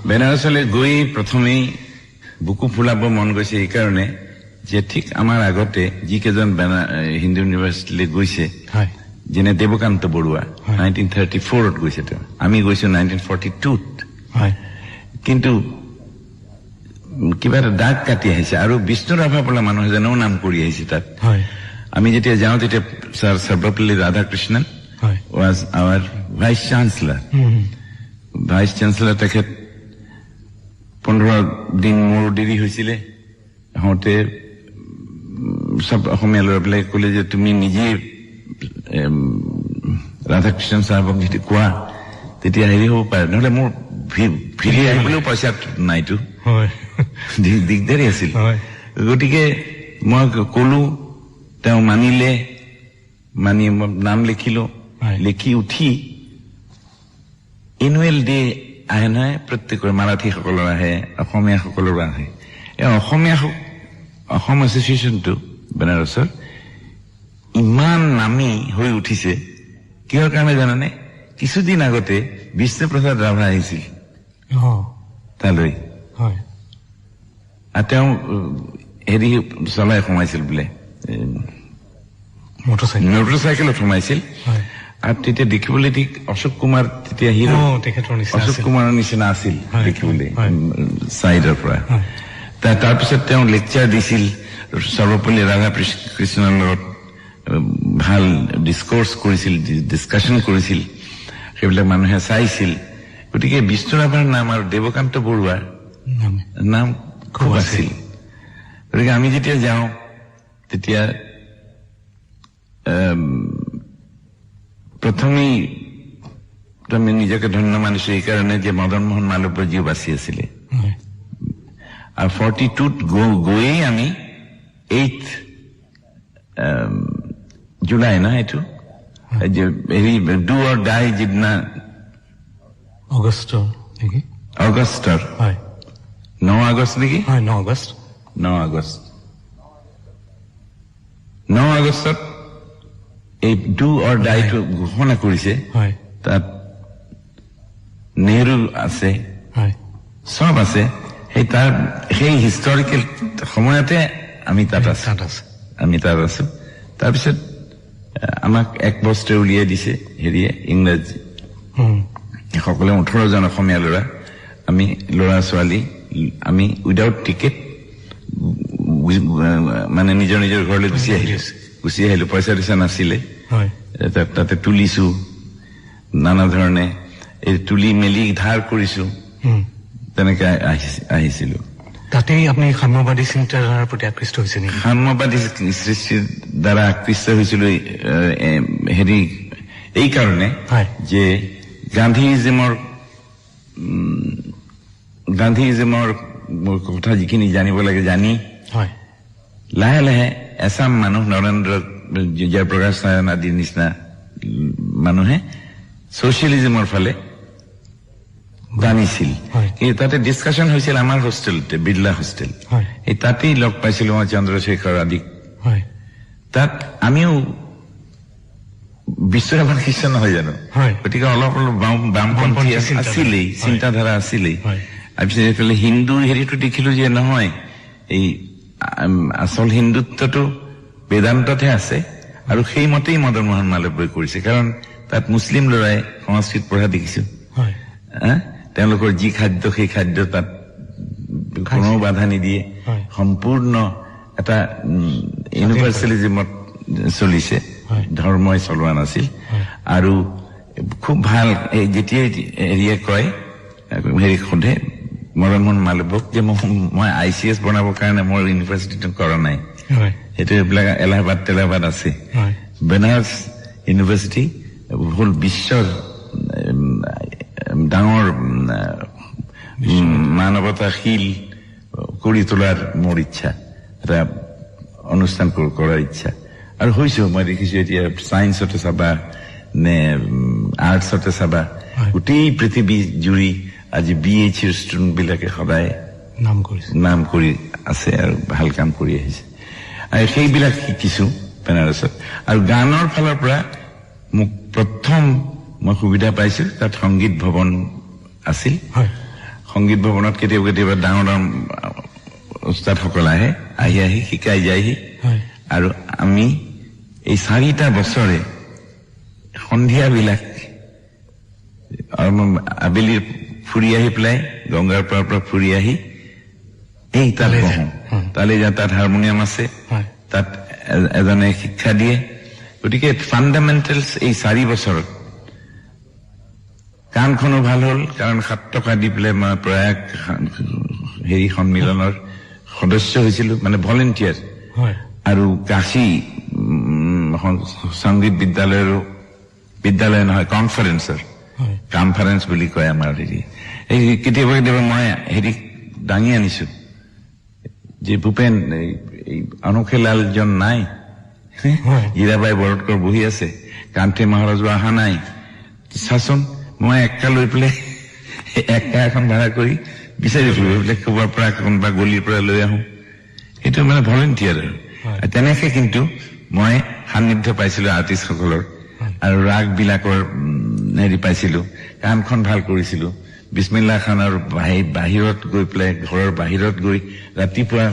বেনাৰসলৈ গৈ প্ৰথমেই বুকু ফুলাব মন গৈছে এই কাৰণে যে ঠিক আমাৰ আগতে যিকেইজন হিন্দু ইউনিভাৰ্চিটিলৈ গৈছে যেনে দেৱকান্ত বৰুৱা 1934ত গৈছে তেওঁ, আমি গৈছো 1942ত। কিন্তু কিবা এটা দাগ কাটি আহিছে আৰু বিষ্ণু ৰাভা বোলা মানুহ এজনেও নাম কৰি আহিছে তাত। আমি যেতিয়া যাওঁ তেতিয়া sir Sarvepalli Radhakrishnan was our vice chancellor. Vice chancellor তেখেত 15 দিন মোৰ দেৰি হৈছিলে হওঁতে সব অসমীয়া ল'ৰাবিলাক ক'লে যে তুমি নিজে ৰাধাকৃষ্ণন চাহাবক যদি কোৱা তেতিয়া হেৰি হ'ব পাৰে, নহ'লে মোৰ ফিৰি আহিবলৈও পইচা নাইতো, দিগদাৰী আছিল। গতিকে মই ক'লো, তেওঁ মানিলে, মানি নাম লিখিলো, লিখি উঠি এনুৱেল ডে আহে নহয়, প্ৰত্যেকৰ মাৰাঠীসকলৰ আহে, অসমীয়াসকলৰো আহে। এই অসম এছ'চিয়েশ্যনটো বেনাৰসৰ ইমান নামী হৈ উঠিছে কিহৰ কাৰণে জানানে? কিছুদিন আগতে বিষ্ণুপ্ৰসাদ ৰাভা আহিছিল তালৈ, আৰু তেওঁ হেৰি চলাই সোমাইছিল বোলে, মটৰচাইকেলত সোমাইছিল। আৰু তেতিয়া দেখিবলৈ ঠিক অশোক কুমাৰ, তেতিয়া হিৰো অশোক কুমাৰৰ নিচিনা আছিল দেখিবলৈ চাইডৰ পৰা। তাৰপিছত তেওঁ লেকচাৰ দিছিল, সৰ্বপল্লী ৰাধাকৃষ্ণৰ লগত ভাল ডিছক'ৰ্চ কৰিছিল, ডিছকাশ্যন কৰিছিল, সেইবিলাক মানুহে চাইছিল। গতিকে বিষ্ণু ৰাভাৰ নাম আৰু দেৱকান্ত বৰুৱাৰ নাম খুব আছিল। গতিকে আমি যেতিয়া যাওঁ তেতিয়া প্ৰথমেই আমি নিজকে ধন্য মানিছো এইকাৰণে যে মদন মোহন মালব্যজীও বাচি আছিলে। আৰু 42ত গৈয়ে আমি 8 জুলাই না এইটো হেৰি ডু অৰ ডাই যিদিনা অগষ্টৰ 9 আগষ্ট নেকি? 9 আগষ্টত এই ডু অৰ ডাইটো ঘোষণা কৰিছে। তাত নেহৰু আছে, চব আছে। সেই হিষ্টৰিকেল সময়তে আমি তাত আছো। তাৰপিছত আমাক এক বছৰে উলিয়াই দিছে হেৰিয়ে, ইংৰাজী সকলে 18 জন অসমীয়া ল'ৰা, আমি ল'ৰা ছোৱালী, আমি উইদাউট টিকেট মানে নিজৰ নিজৰ ঘৰলৈ গুচি আহিলো। পইচা দিছা নাছিলে, তাতে তুলিছো নানা ধৰণে, এই তুলি মেলি ধাৰ কৰিছো, তেনেকে আহিছিলো। তাতেই আপুনি সাম্যবাদী চিন্তাধাৰাৰ প্ৰতি আকৃষ্ট হৈছে নেকি? সাম্যবাদী সৃষ্টিৰ দ্বাৰা আকৃষ্ট হৈছিলো হেৰি এই কাৰণে যে গান্ধীইজমৰ কথা যিখিনি জানিব লাগে জানি লাহে লাহে এচাম মানুহ, নৰেন্দ্ৰ জয়প্ৰকাশ নাৰায়ণ আদিৰ নিচিনা মানুহে ছচিয়েলিজমৰ ফালে জানিছিল। কিন্তু তাতে ডিছকাশ্যন হৈছিল আমাৰ হোষ্টেলতে, বিৰলা হোষ্টেল, এই তাতেই লগ পাইছিলো মই চন্দ্ৰশেখৰ আদিক। তাত আমিও বিশ্বৰাভাৰ খ্ৰীষ্টান নহয় জানো, গতিকে অলপ অলপ বামপন্থী আছিলেই, চিন্তাধাৰা আছিলেই। তাৰপিছত এইফালে হিন্দু হেৰিটো দেখিলো যে নহয়, এই আচল হিন্দুত্বটো বেদান্ততহে আছে, আৰু সেইমতেই মদন মোহন মালব্যই কৰিছে। কাৰণ তাত মুছলিম ল'ৰাই সংস্কৃত পঢ়া দেখিছো, তেওঁলোকৰ যি খাদ্য সেই খাদ্য তাত কোনো বাধা নিদিয়ে, সম্পূৰ্ণ এটা ইউনিভাৰ্চেলিজমত চলিছে, ধৰ্মই চলোৱা নাছিল। আৰু খুব ভাল, যেতিয়াই হেৰিয়ে কয়, হেৰি সোধে মদন মোহন মালব্যক যে মই ICS বনাবৰ কাৰণে মোৰ ইউনিভাৰ্চিটিটো কৰা নাই, সেইটো এইবিলাক এলাহাবাদ আছে। বেনাৰস ইউনিভাৰ্চিটি হ'ল বিশ্বৰ ডাঙৰ মানৱতাশীল কৰি তোলাৰ মোৰ ইচ্ছা, এটা অনুষ্ঠান কৰাৰ ইচ্ছা, আৰু হৈছেও। মই দেখিছো এতিয়া চায়েন্সতে চাবা নে আৰ্টছতে চাবা, গোটেই পৃথিৱী জুৰি আজি BHৰ ষ্টুডেণ্ট বিলাকে সদায় নাম কৰি আছে আৰু ভাল কাম কৰি আহিছে। আৰু সেইবিলাক শিকিছো বেনাৰসত। আৰু গানৰ ফালৰ পৰা মোক প্ৰথম মই সুবিধা পাইছো, তাত সংগীত ভৱন আছিল। সংগীত ভৱনত কেতিয়াবা কেতিয়াবা ডাঙৰ ডাঙৰ উস্তাদসকল আহি শিকাই যায়হি হয় আৰু আমি এই 4টা বছৰে সন্ধিয়াবিলাক আবেলি ফুৰি আহি পেলাই গংগাৰ পৰা ফুৰি আহি এই তাত বহোঁ তালৈ যাওঁ তাত হাৰমনিয়াম আছে হয় তাত এজনে শিক্ষা দিয়ে গতিকে ফাণ্ডামেণ্টেলছ এই 4 বছৰত কাণখনো ভাল হ'ল কাৰণ 7 টকা দি পেলাই মই প্ৰয়াগ সন্মিলনৰ সদস্য হৈছিলো মানে ভলেণ্টিয়াৰ হয় আৰু কাশী সংগীত বিদ্যালয় নহয় কনফাৰেন্সৰ হয় কনফাৰেন্স বুলি কয় আমাৰ এই কেতিয়াবা কেতিয়াবা মই দাঙি আনিছো যে ভূপেন এই অনুখেলালজন নাই হীৰাবাই বৰতকৰ বহি আছে কান্তি মহাৰাজো অহা নাই চাচোন মই একা লৈ পেলাই একা এখন ভাড়া কৰি বিচাৰি ফুৰিব বোলে ক'ৰবাৰ পৰা কোনোবা গলিৰ পৰা লৈ আহোঁ সেইটো মানে ভলেণ্টিয়াৰ আৰু তেনেকে কিন্তু মই সান্নিধ্য পাইছিলো আৰ্টিষ্টসকলৰ আৰু ৰাগ বিলাকৰ পাইছিলো কাণখন ভাল কৰিছিলো বিছমিল্লা খানৰ বাহিৰত গৈ পেলাই ঘৰৰ বাহিৰত গৈ ৰাতিপুৱা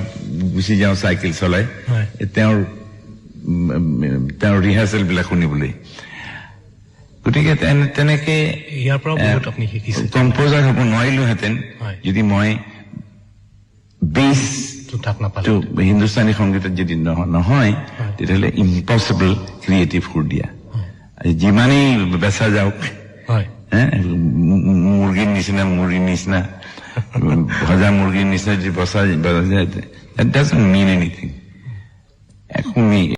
গুচি যাওঁ চাইকেল চলাই তেওঁৰ ৰিহাৰ্চেল বিলাক শুনিবলৈ গতিকে তেনেকে ইয়াৰ পৰা বহুত আপুনি শিকিছে কম্পোজাৰ হ'ব নোৱাৰিলোহেঁতেন যদি মই বেছ হিন্দুস্তানী সংগীতত যদি নহয় তেতিয়াহ'লে ইম্পচিবল ক্ৰিয়েটিভ সুৰ দিয়া যিমানেই বেচা যাওক মুৰ্গীৰ নিচিনা ভজা মুৰ্গীৰ নিচিনা যদি বচা যায় that doesn't mean anything একো